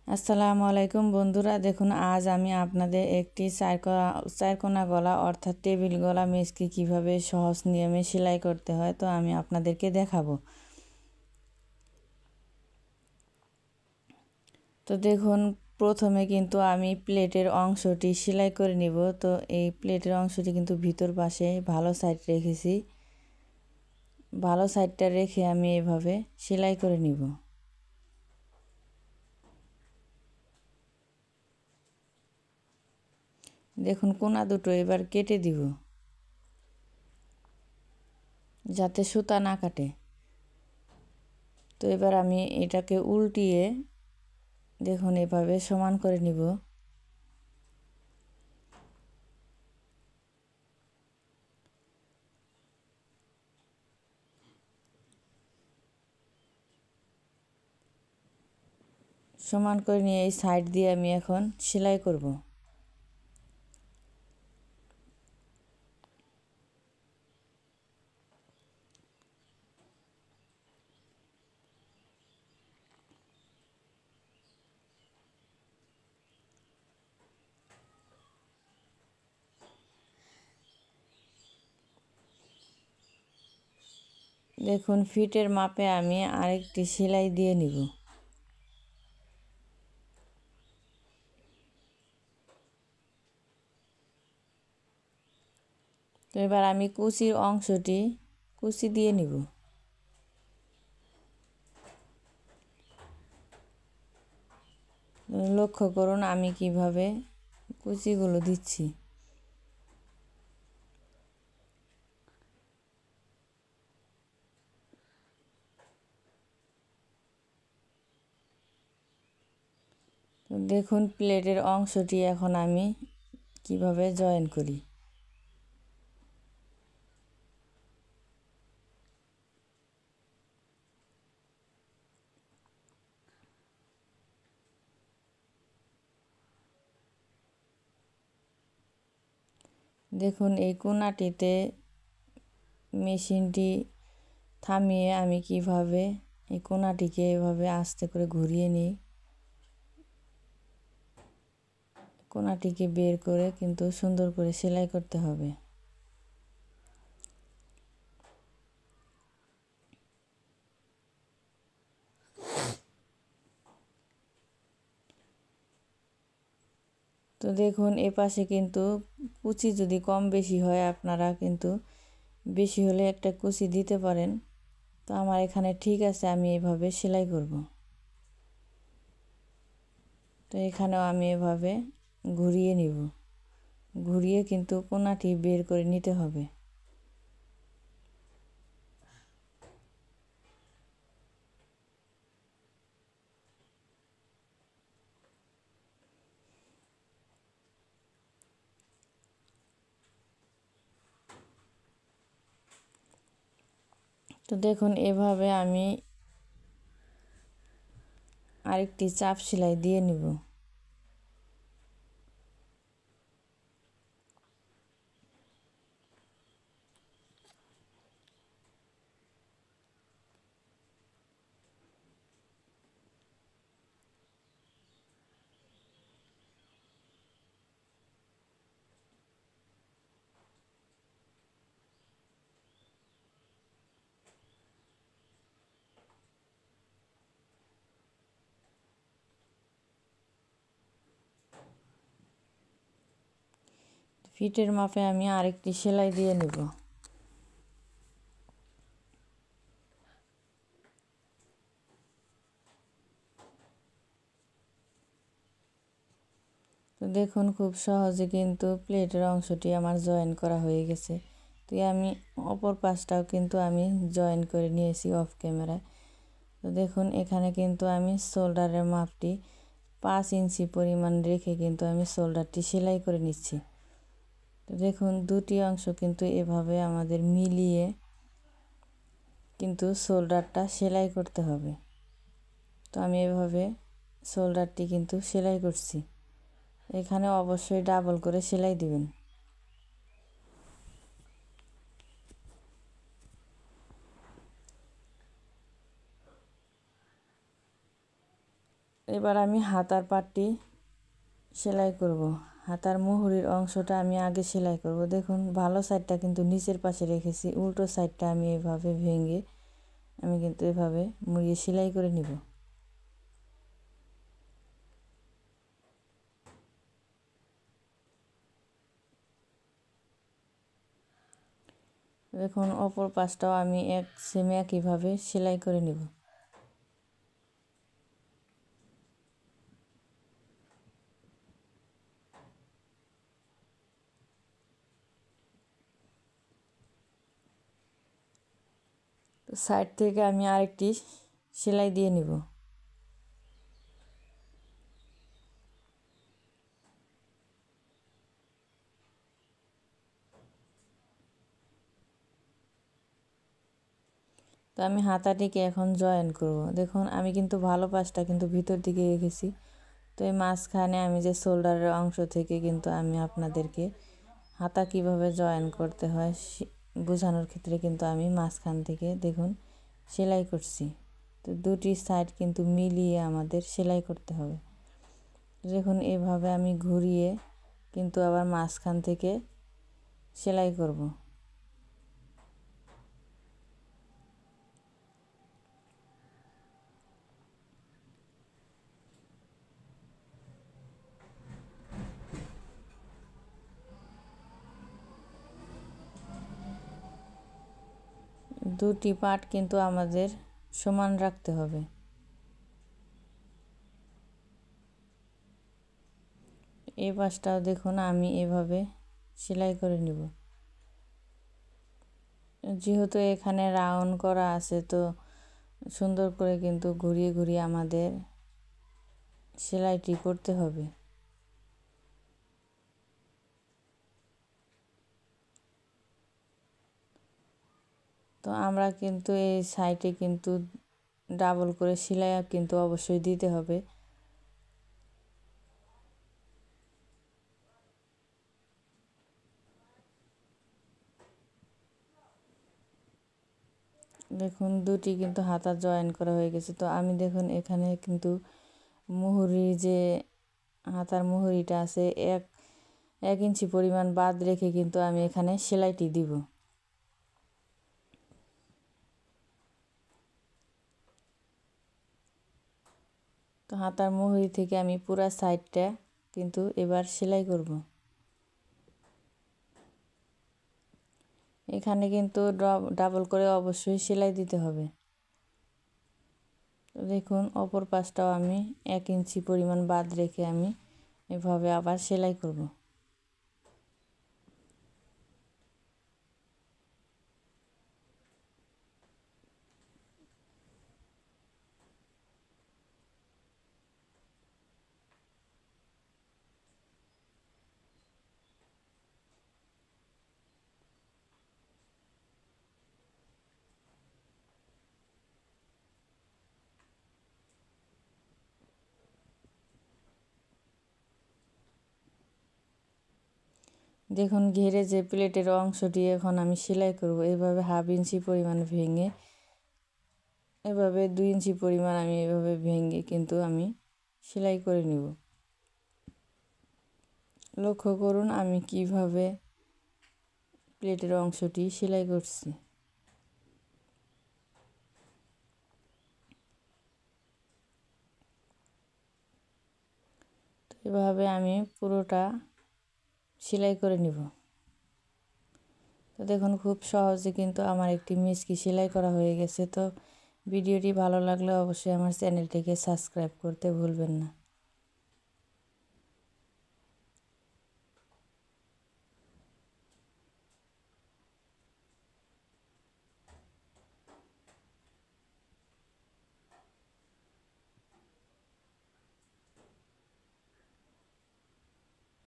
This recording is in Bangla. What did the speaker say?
আসসালামু আলাইকুম বন্ধুরা, দেখুন আজ আমি আপনাদের একটি চারকোনা গলা অর্থাৎ টেবিল গলা মেসকে কিভাবে সহজ নিয়মে সেলাই করতে হয় তো আমি আপনাদেরকে দেখাবো। তো দেখুন, প্রথমে কিন্তু আমি প্লেটের অংশটি সেলাই করে নিব। তো এই প্লেটের অংশটি কিন্তু ভিতর পাশে ভালো সাইড রেখেছি। ভালো সাইডটা রেখে আমি এভাবে সেলাই করে নিব। দেখুন, কোনা দুটো এবার কেটে দিব যাতে সুতা না কাটে। তো এবার আমি এটাকে উল্টিয়ে দেখুন এভাবে সমান করে নিব। সমান করে নিয়ে এই সাইড দিয়ে আমি এখন সেলাই করব। দেখুন, ফিটের মাপে আমি আরেকটি সেলাই দিয়ে নিব। তো এবার আমি কুচির অংশটি কুচি দিয়ে নিব। লক্ষ্য করুন আমি কিভাবে কুচিগুলো দিচ্ছি। তো দেখুন প্লেটের অংশটি এখন আমি কিভাবে জয়েন করি। দেখুন এই কোণাটিতে মেশিনটি থামিয়ে আমি কিভাবে এই কোণাটিকে এভাবে আস্তে করে ঘুরিয়ে নিই। কোণাটিকে বের করে কিন্তু সুন্দর করে সেলাই করতে হবে। তো দেখুন এপাশে কিন্তু কুচি যদি কম বেশি হয় আপনারা কিন্তু বেশি হলে একটা কুচি দিতে পারেন। তো আমার এখানে ঠিক আছে, আমি এভাবে সেলাই করব। তো এখানেও আমি এভাবে ঘুরিয়ে নিব। ঘুরিয়ে কিন্তু কোণাটি বের করে নিতে হবে। তো দেখুন এভাবে আমি আরেকটি চাপ সেলাই দিয়ে নিব। ফিটের মাপে আমি আরেকটি সেলাই দিয়ে নেব। তো দেখুন খুব সহজে কিন্তু প্লেটের অংশটি আমার জয়েন করা হয়ে গেছে। তো আমি অপর পাশটাও কিন্তু আমি জয়েন করে নিয়েছি অফ ক্যামেরায়। তো দেখুন এখানে কিন্তু আমি শোল্ডারের মাপটি 5 ইঞ্চি পরিমাণ রেখে কিন্তু আমি শোল্ডারটি সেলাই করে নিচ্ছি। তো দেখুন দুটি অংশ কিন্তু এভাবে আমাদের মিলিয়ে কিন্তু শোল্ডারটা সেলাই করতে হবে। তো আমি এভাবে শোল্ডারটি কিন্তু সেলাই করছি। এখানে অবশ্যই ডাবল করে সেলাই দিবেন। এবার আমি হাতার পাটটি সেলাই করব। হাতার মুহুরির অংশটা আমি আগে সেলাই করব। দেখুন ভালো সাইডটা কিন্তু নিচের পাশে রেখেছি, উল্টো সাইডটা আমি এভাবে ভেঙে আমি কিন্তু এভাবে মুড়িয়ে সেলাই করে নিব। দেখুন অপর পাশটাও আমি সেম একইভাবে সেলাই করে নিব। তো সাইড থেকে আমি আরেকটি সেলাই দিয়ে নিব। তো আমি হাতাটিকে এখন জয়েন করব। দেখুন আমি কিন্তু ভালো পাশটা কিন্তু ভিতর দিকে রেখেছি। তো এই মাঝখানে আমি যে শোল্ডারের অংশ থেকে কিন্তু আমি আপনাদেরকে হাতা কিভাবে জয়েন করতে হয় বোঝানোর ক্ষেত্রে কিন্তু আমি মাঝখান থেকে দেখুন সেলাই করছি। তো দুটি সাইড কিন্তু মিলিয়ে আমাদের সেলাই করতে হবে। দেখুন এভাবে আমি ঘুরিয়ে কিন্তু আবার মাঝখান থেকে সেলাই করব। দুটি পার্ট কিন্তু আমাদের সমান রাখতে হবে। এই পাশটাও দেখুন আমি এভাবে সেলাই করে নিব। যেহেতু এখানে রাউন্ড করা আছে তো সুন্দর করে কিন্তু ঘুরিয়ে ঘুরিয়ে আমাদের সেলাইটি করতে হবে। তো আমরা কিন্তু এই সাইডে কিন্তু ডাবল করে সেলাই কিন্তু অবশ্যই দিতে হবে। দেখুন দুটি কিন্তু হাতা জয়েন করা হয়ে গেছে। তো আমি দেখুন এখানে কিন্তু মুহুরি যে হাতার মুহুরিটা আছে 1 ইঞ্চি পরিমাণ বাদ রেখে কিন্তু আমি এখানে সেলাইটি দিব। তো হাতার মুহুরি থেকে আমি পুরা সাইডটা কিন্তু এবার সেলাই করব। এখানে কিন্তু ডাবল করে অবশ্যই সেলাই দিতে হবে। তো দেখুন অপর পাশটাও আমি 1 ইঞ্চি পরিমাণ বাদ রেখে আমি এভাবে আবার সেলাই করব। দেখুন ঘেরে যে প্লেটের অংশটি এখন আমি সেলাই করব। এভাবে 1/2 ইঞ্চি পরিমাণ ভেঙে এভাবে 2 ইঞ্চি পরিমাণ আমি এভাবে ভেঙে কিন্তু আমি সেলাই করে নিব। লক্ষ্য করুন আমি কিভাবে প্লেটের অংশটি সেলাই করছি। তো এভাবে আমি পুরোটা সেলাই করে নিব। তো দেখুন খুব সহজে কিন্তু আমার একটি মিচকি সেলাই করা হয়ে গেছে। তো ভিডিওটি ভালো লাগলে অবশ্যই আমার চ্যানেলটিকে সাবস্ক্রাইব করতে ভুলবেন না।